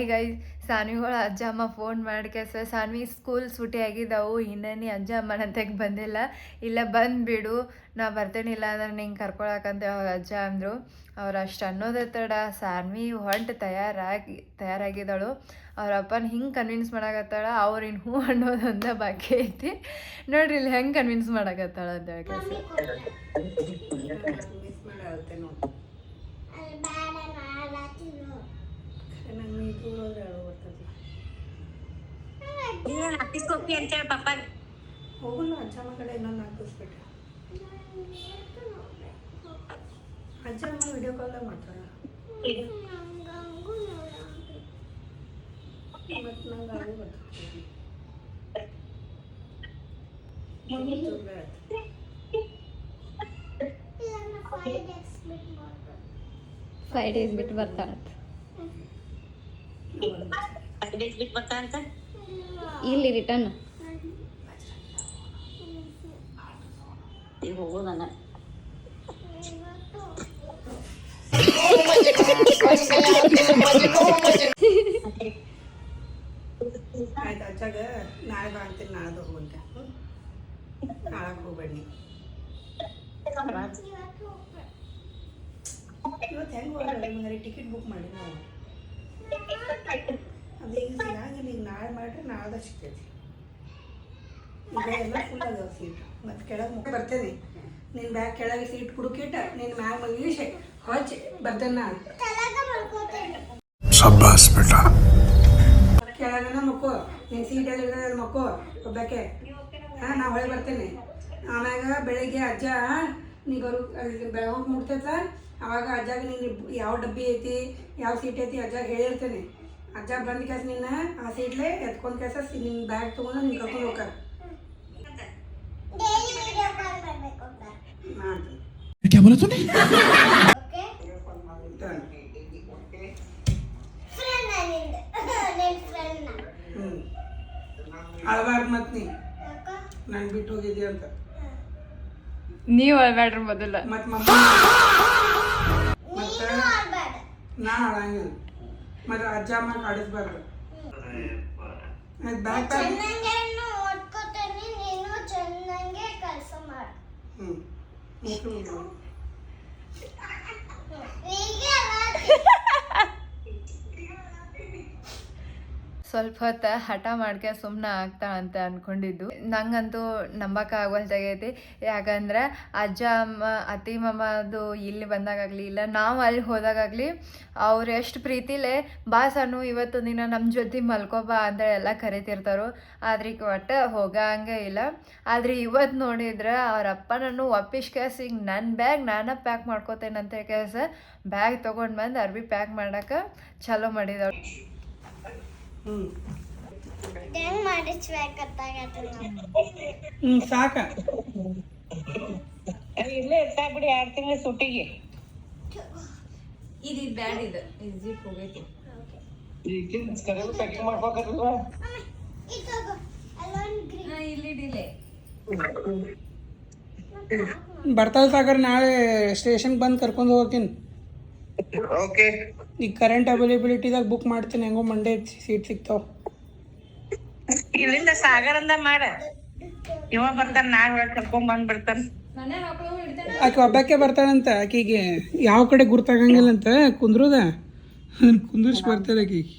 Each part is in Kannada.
ಹಾಯ್ ಗೈಸ್, ಸಾನ್ವಿಗಳ ಅಜ್ಜ ಅಮ್ಮ ಫೋನ್ ಮಾಡ್ಕೆಸ ಸಾನ್ವಿ ಸ್ಕೂಲ್ ಸೂಟಿ ಆಗಿದ್ದಾವು, ಇನ್ನೇನು ಅಜ್ಜ ಅಮ್ಮನ ತೆಗೆ ಬಂದಿಲ್ಲ, ಇಲ್ಲ ಬಂದುಬಿಡು ನಾ ಬರ್ತೇನಿಲ್ಲ ಅಂದ್ರೆ ನಿಂಗೆ ಕರ್ಕೊಳಕಂತ ಅವ್ರ ಅಜ್ಜ ಅಂದರು. ಅವ್ರು ಅಷ್ಟು ಅನ್ನೋದೇ ತಡ ಸಾನ್ವಿ ಹೊಂಟು ತಯಾರಾಗಿದ್ದಾಳು. ಅವ್ರ ಅಪ್ಪನ ಹಿಂಗೆ ಕನ್ವಿನ್ಸ್ ಮಾಡಕತ್ತಾಳ, ಅವ್ರು ಇನ್ನು ಹ್ಞೂ ಅನ್ನೋದೊಂದ ಬಾಕಿ ಐತಿ. ನೋಡ್ರಿ ಇಲ್ಲಿ ಹೆಂಗೆ ಕನ್ವಿನ್ಸ್ ಮಾಡಕತ್ತಾಳ ಅಂತ ಹೇಳಿ. ಹಾಕಿಸ್ಕೊಪ್ಪಿ ಅಂತೇಳಿ ಪಾಪ ಹೋಗಲ್ಲ ಅಜ್ಜಮ್ಮ ಕಡೆ ಇನ್ನೊಂದು ಹಾಕಿಸ್ಬಿಟ್ಟೆ. ಅಜ್ಜಮ್ಮ ವಿಡಿಯೋ ಕಾಲ್ ಮಾಡ್ತಾರ ಮತ್ತು ನಂಗೆ ಅದು ಬರ್ತದೆ 5 days ಬಿಟ್ಟು ಬರ್ತಾಳಂತ. 5 days ಬಿಟ್ಟು ಬರ್ತಾಳಂತ. ಇಲ್ಲಿ ರಿಟರ್ನ್ ಈಗ ಹೋಗೋದನ್ನ ಆಯ್ತು. ಅಜ್ಜಾಗ ನಾಳೆ ಬಾ ಅಂತೀನಿ, ನಾಳೆ ಹೋಗುವಂತೆ. ನಾಳೆ ಹೋಗ್ಬೇಡಿ. ಇವತ್ತು ಹೆಂಗೆ ಹೋಗಲ್ಲ, ಟಿಕೆಟ್ ಬುಕ್ ಮಾಡಿ ನಾವು. ಅದು ಈಗ ಸಿಗಂಗಿಲ್ಲ, ಈಗ ನಾಳೆ ಮಾಡಿದ್ರೆ ನಾಳೆ ಸಿಗ್ತೈತಿ. ಈಗ ಎಲ್ಲ ಫುಲ್ ಅದಾವ ಸೀಟ್. ಮತ್ತು ಕೆಳಗೆ ಮುಖ ಬರ್ತೇನೆ, ನಿನ್ನ ಬ್ಯಾಗ್ ಕೆಳಗೆ ಸೀಟ್ ಹುಡುಕಿಟ್ಟ ನಿನ್ನ ಮ್ಯಾಗ ಮಗೀಶೆ ಹೊಚ್ಚಿ ಬರ್ತೇನೆ ನಾನು. ಕೆಳಗನ ಮಕ್ಕೋ, ನಿನ್ನ ಸೀಟ್ ಎಲ್ಲಿರ್ತದೆ ಅದು ಮಕ್ಕೋ ಒಬ್ಬಕ್ಕೆ. ಹಾಂ, ನಾ ಹೊಳೆ ಬರ್ತೇನೆ. ಆಮ್ಯಾಗ ಬೆಳಿಗ್ಗೆ ಅಜ್ಜ ನೀ ಹೋಗಿ ಮುಟ್ತೈತ, ಅವಾಗ ಅಜ್ಜಾಗ ನೀನು ಯಾವ ಡಬ್ಬಿ ಐತಿ ಯಾವ ಸೀಟ್ ಐತಿ ಅಜ್ಜಾಗ ಹೇಳಿರ್ತೇನೆ. ಅಜ್ಜ ಬಂದ ಕೆಸ ನಿನ್ನ ಆ ಸೀಟ್ಲೆ ಎತ್ಕೊಂಡ್ ಕೆಸ ನಿನ್ನ ಬ್ಯಾಗ್ ತೊಗೊಂಡು ನಿನ್ನ ಕರ್ಕೊಂಡು ಹೋಗ್ತಾರ. ಅಳಬಾರ್ದು ಮತ್ ನೀ ನನ್ ಬಿಟ್ಟು ಹೋಗಿದ್ದಿ ಅಂತ. ನೀವು ಅಳ್ಬೇಡ್ರಿ ಮೊದಲ. ಮತ್ ನಾ ಅಳಂಗಿಲ್ಲ, ಮತ್ತೆ ಅಜ್ಜ ಅಮ್ಮ ಕಾಡಿಸ್ಬಾರ್ದು. ಬ್ಯಾಗ್ ಸ್ವಲ್ಪ ಹೊತ್ತು ಹಠ ಮಾಡ್ಕೆ ಸುಮ್ಮನೆ ಆಗ್ತಾ ಅಂತ ಅಂದ್ಕೊಂಡಿದ್ದು. ನಂಗಂತೂ ನಂಬಕ್ಕೆ ಆಗೋಲ್ದಾಗೈತಿ. ಯಾಕಂದ್ರೆ ಅಜ್ಜ ಅಮ್ಮ ಅತ್ತಿ ಮಾಮದು ಇಲ್ಲಿ ಬಂದಾಗಲಿ ಇಲ್ಲ ನಾವು ಅಲ್ಲಿ ಹೋದಾಗಲಿ ಅವ್ರು ಎಷ್ಟು ಪ್ರೀತಿಲೇ ಬಾ ಸಣ್ಣ ಇವತ್ತು ದಿನ ನಮ್ಮ ಜೊತೆ ಮಲ್ಕೋಬಾ ಅಂತ ಎಲ್ಲ ಕರಿತಿರ್ತಾರೋ. ಆದ್ರೆ ಈಗ ಒಟ್ಟು ಹೋಗಂಗೆ ಇಲ್ಲ. ಆದರೆ ಇವತ್ತು ನೋಡಿದ್ರೆ ಅವ್ರ ಅಪ್ಪ ನಾನು ಒಪ್ಪಿಸ್ಕೇಸ್ ಈಗ ನನ್ನ ಬ್ಯಾಗ್ ನಾನೇ ಪ್ಯಾಕ್ ಮಾಡ್ಕೋತೇನೆ ಅಂತ ಕೇಸ ಬ್ಯಾಗ್ ತೊಗೊಂಡು ಬಂದು ಅರ್ಬಿ ಪ್ಯಾಕ್ ಮಾಡೋಕೆ ಚಲೋ ಮಾಡಿದವ್ರು. ಸಾಕ ಇಲ್ಲೇ ಇರ್ತಾಬಿಡಿ 2 ತಿಂಗಳ ಸುಟ್ಟಿಗೆ. ಇದು ಬ್ಯಾಡ್, ಇದು ಜಿಪ್ ಹೋಗೈತಿ. ಬರ್ತಾವ ಸಾಗರ್, ನಾಳೆ ಸ್ಟೇಷನ್ ಬಂದು ಕರ್ಕೊಂಡು ಹೋಗ್ತೀನಿ. ಈಗ ಕರೆಂಟ್ ಅವೈಲೇಬಿಲಿಟಿದಾಗ ಬುಕ್ ಮಾಡ್ತೀನಿ, ಹೆಂಗೋ ಮಂಡೇ ಸೀಟ್ ಸಿಗ್ತಾವ. ಇಲ್ಲಿಂದ ಸಾಗರಂದ ಮಾಡ, ಇವ ಬರ್ತಾನ, ನಾಳೆ ಕರ್ಕೊಂಡ್ ಬಂದ್ ಬಿಡ್ತಾನ. ಆಕೆ ಒಬ್ಬಾಕೆ ಬರ್ತಾಳಂತ. ಆಕಿಗೆ ಯಾವ ಕಡೆ ಗುರ್ತಾಗಂಗಿಲ್ಲ ಅಂತ ಕುಂದ್ರದ ಕುಂದ್ರಿಸಿ ಬರ್ತಾರೆ ಆಕಿಗೆ.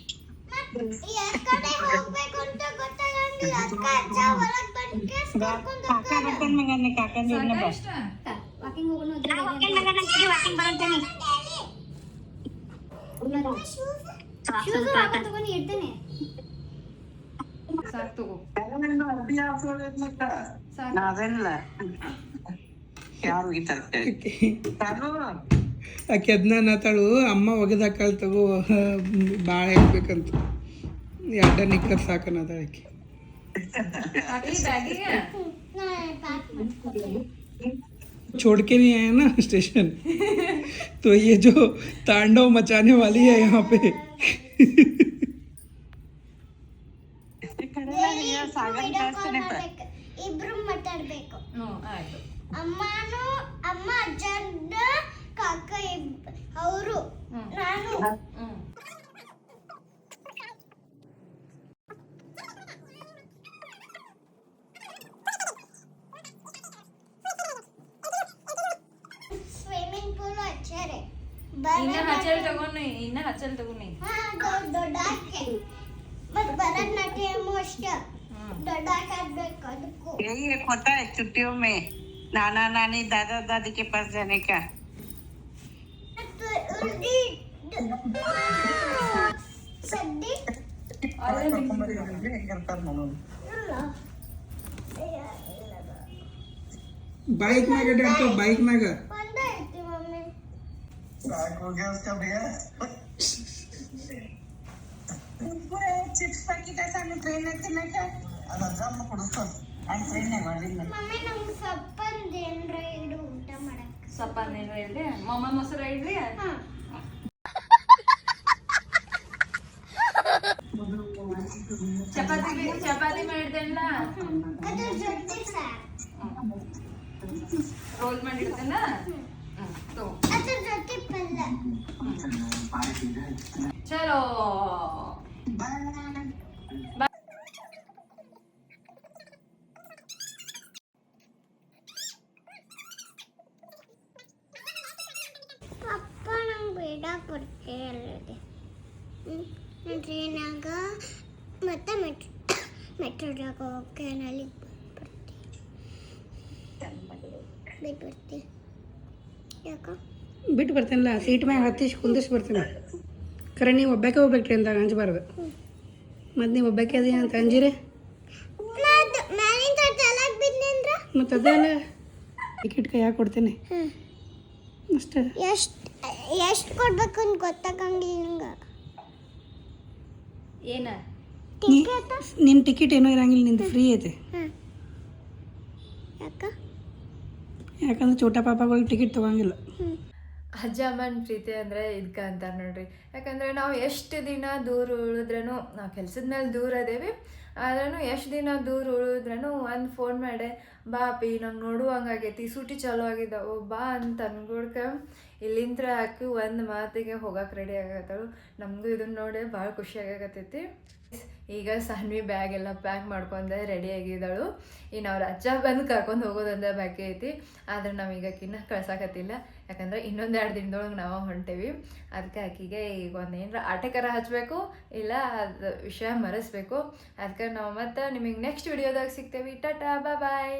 ಆಕೆ ಅದನ್ನ ಅನ್ನತಾಳು, ಅಮ್ಮ ಒಗೆದು ಹಾಕಳ್ ತಗೋ ಭಾಳ ಹೇಳ್ಬೇಕಂತ. 2 ನಿಕ್ಕರ್ ಸಾಕನ್ನದ ಆಕೆ. छोड़ के नहीं आया ना स्टेशन, तो ये जो तांडव मचाने वाली है यहाँ पे. ಇಬ್ರು ಮಾತಾಡ್ಬೇಕು. ಅಮ್ಮನು ಅಮ್ಮ ಅಜ್ಜನ ಕಾಕ ಅವರು ನಾನು ಇನ್ನ ಹಚ್ಚಲ್ ತಗೋನಿ ದೊಡ್ಡ ಆಕೆ ಮತ್ ಭರತನಾಟ್ಯಮು ಅಷ್ಟೇ ದೊಡ್ಡ ಆಕೆ ಆಡ್ಬೇಕು ಅದಕ್ಕೂ यही एक होता है छुट्टियों में नाना नानी दादा दादी के पास जाने का। ಸಡ್ಡಿ बाइक में डॉक्टर बाइक में ಒಂದ ಐತಿ ಮಮ್ಮಿ चिप्स पैकेट ऐसा ट्रेन ತಿನ್ನಕ್ಕೆ ಮಮ್ಮಿ ನಮ್ಗೆ ಸಪ್ಪಂದ ಏನ್ರ ಇಡು ಊಟ ಮಾಡಕ್ ಸಪ್ಪ ಇಲ್ರಿ ಮೊಮ್ಮ ಮೊಸರು ಇಲ್ರಿ ಚಪಾತಿ ಮಾಡಿದ್ದೆಲ್ಲ ಅದ್ರ ಜೊತೆ ಸಾರ್ ರೋಲ್ ಮಾಡಿಡ್ತೇನ ಅದ್ರ ಜೊತೆ ಪಲ್ಯ ಚಲೋ ಪಪ್ಪ ನಂಗೆ ಬೇಡ ಕೊಡ್ತೀರಲ್ಲಿದೆ ಟ್ರೈನಾಗ ಮತ್ತೆ ಮೆಟ್ರೋದಾಗ ಹೋಗಕ್ಕೆ ಅಲ್ಲಿ ಬಿಟ್ಟು ಬರ್ತೀವಿ ಯಾಕ ಬಿಟ್ಟು ಬರ್ತೀನಲ್ಲ ಸೀಟ್ ಮ್ಯಾಗ ಹತ್ತಿಸಿ ಕುಂದಿಸಿ ಬರ್ತೀನಿ ಖರೆ ನೀವು ಒಬ್ಬಾಕೆ ಹೋಗ್ಬೇಕು ಟ್ರೈನ್ದಾಗ ಅಂಜಬಾರ್ದು ಮತ್ತು ನೀವು ಒಬ್ಬಾಕೆ ಅದೇ ಅಂತ ಅಂಜಿರಿ ಮ್ಯಾಲಿಂದ ತಲೆಗೆ ಬಿದ್ದಂದ್ರ ಮತ್ತು ಅದೇ ಅಲ್ಲ ಟಿಕೆಟ್ ಕೈಯಾಗ ಕೊಡ್ತೇನೆ ಅಷ್ಟೇ ಎಷ್ಟು ಕೊಡ್ಬೇಕು ಅಂತ ಗೊತ್ತಾಗಂಗಿಲ್ಲ ನಂಗೆ ಏನ ಟಿಕೆಟ್ ನಿನ್ನ ಟಿಕೆಟ್ ಏನೂ ಇರಂಗಿಲ್ಲ ನಿಂದು ಫ್ರೀ ಐತೆ ಯಾಕ ಯಾಕಂದ್ರೆ ಚೋಟ ಪಾಪಗಳಿಗೆ ಟಿಕೆಟ್ ತೊಗೊಂಗಿಲ್ಲ ಅಜ್ಜ ಅಮ್ಮನ ಪ್ರೀತಿ ಅಂದರೆ ಇದಕ್ಕೆ ಅಂತಾರೆ ನೋಡ್ರಿ. ಯಾಕಂದರೆ ನಾವು ಎಷ್ಟು ದಿನ ದೂರ ಉಳಿದ್ರೂ ನಾವು ಕೆಲ್ಸದ ಮೇಲೆ ದೂರ ಅದೇವಿ ಆದ್ರೂ ಎಷ್ಟು ದಿನ ದೂರ ಉಳಿದ್ರೂ ಒಂದು ಫೋನ್ ಮಾಡಿ ಬಾ ಅಪ್ಪಿ ನಂಗೆ ನೋಡುವಂಗಾಗೈತಿ ಸೂಟಿ ಚಾಲೂ ಆಗಿದ್ದಾವೆ ಬಾ ಅಂತ ಅನ್ಕೊಡ್ಕ ಇಲ್ಲಿಂತ್ರ ಹಾಕಿ ಒಂದು ಮಾತಿಗೆ ಹೋಗಕ್ಕೆ ರೆಡಿ ಆಗತ್ತಳು. ನಮಗೂ ಇದನ್ನ ನೋಡಿ ಭಾಳ ಖುಷಿ ಆಗಕತ್ತೈತಿ. ಈಗ ಸಾನ್ವಿ ಬ್ಯಾಗ್ ಎಲ್ಲ ಪ್ಯಾಕ್ ಮಾಡ್ಕೊಂಡೆ ರೆಡಿ ಆಗಿದ್ದಾಳು. ಇನ್ನು ಅವ್ರ ಅಜ್ಜ ಬಂದು ಕರ್ಕೊಂಡು ಹೋಗೋದಂದ್ರೆ ಬಾಕಿ ಐತಿ. ಆದ್ರೆ ನಾವು ಈಗ ಆಕಿನ್ನ ಕಳ್ಸಕತ್ತಿಲ್ಲ, ಯಾಕಂದ್ರೆ ಇನ್ನೊಂದು 2 ದಿನದೊಳಗೆ ನಾವು ಹೊಂಟೇವಿ. ಅದಕ್ಕೆ ಆಕಿಗೆ ಈಗ ಒಂದೇನರ ಆಟಕರ ಹಚ್ಚಬೇಕು, ಇಲ್ಲ ಅದು ವಿಷಯ ಮರೆಸ್ಬೇಕು. ಅದಕ್ಕೆ ನಾವು ಮತ್ತೆ ನಿಮಗೆ ನೆಕ್ಸ್ಟ್ ವಿಡಿಯೋದಾಗ ಸಿಗ್ತೇವೆ. ಟಾಟಾ ಬಾಯ್.